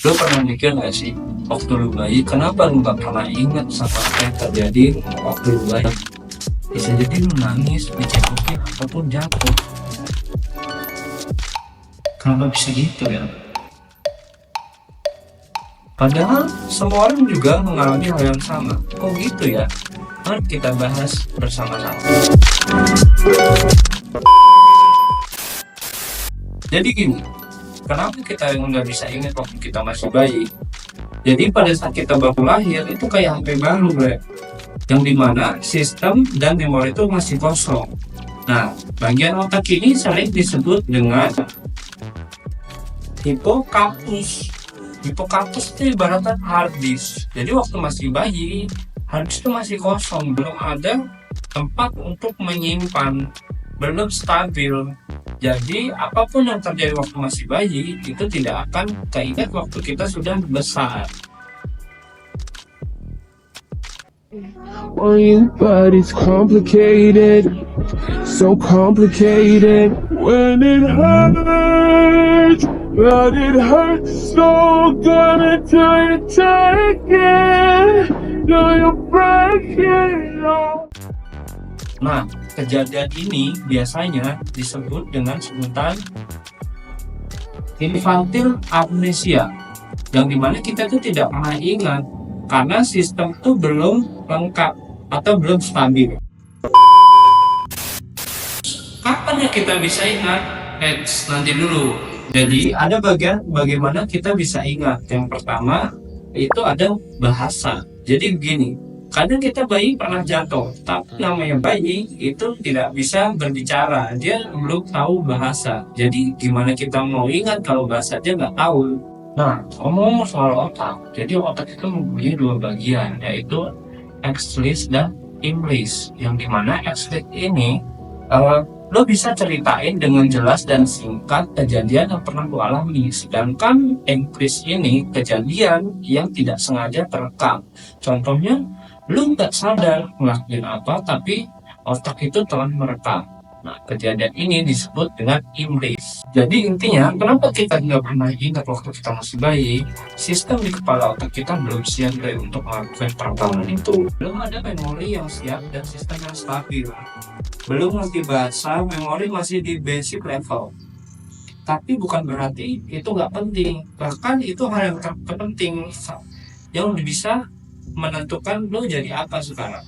Lo pernah mikir gak sih, waktu lu bayi, kenapa lu gak pernah ingat sama apa yang terjadi waktu lu bayi? Bisa jadi lu nangis, dicekokin, ataupun jatuh. Kenapa bisa gitu ya? Padahal semua orang juga mengalami hal yang sama. Kok gitu ya? Mari kita bahas bersama-sama. Jadi gini, kenapa kita nggak bisa ingat waktu kita masih bayi? Jadi pada saat kita baru lahir itu kayak HP baru, bre. Yang dimana sistem dan memori itu masih kosong. Nah, bagian otak ini sering disebut dengan hipokampus. Hipokampus itu ibaratnya hard disk. Jadi waktu masih bayi, hard disk itu masih kosong, belum ada tempat untuk menyimpan, belum stabil. Jadi apapun yang terjadi waktu masih bayi itu tidak akan keingat waktu kita sudah besar. But it's complicated, so complicated when it hurts, but it hurts so good until you take it, till you break it all. Nah, kejadian ini biasanya disebut dengan sebutan infantile amnesia, yang dimana kita tuh tidak pernah ingat karena sistem itu belum lengkap atau belum stabil. Kapan ya kita bisa ingat? Nanti dulu. Jadi ada bagian bagaimana kita bisa ingat. Yang pertama itu ada bahasa. Jadi begini, kadang kita bayi pernah jatuh, tapi namanya bayi itu tidak bisa berbicara, dia belum tahu bahasa. Jadi gimana kita mau ingat kalau bahasa dia nggak tahu? Nah, ngomong soal otak, jadi otak itu mempunyai dua bagian, yaitu X-list dan Im-list. Yang dimana X-list ini lo bisa ceritain dengan jelas dan singkat kejadian yang pernah lo alami, sedangkan Im-list ini kejadian yang tidak sengaja terekam. Contohnya, lu nggak sadar ngelakuin apa, tapi otak itu telah merekam. Nah, kejadian ini disebut dengan Im-list. Jadi intinya, kenapa kita nggak pernah ingat waktu kita masih bayi? Sistem di kepala otak kita belum siap untuk melakukan perekaman itu. Belum ada memori yang siap dan sistem yang stabil. Belum ngerti bahasa, memori masih di basic level. Tapi bukan berarti itu nggak penting. Bahkan itu hal yang terpenting yang bisa menentukan lo jadi apa sekarang.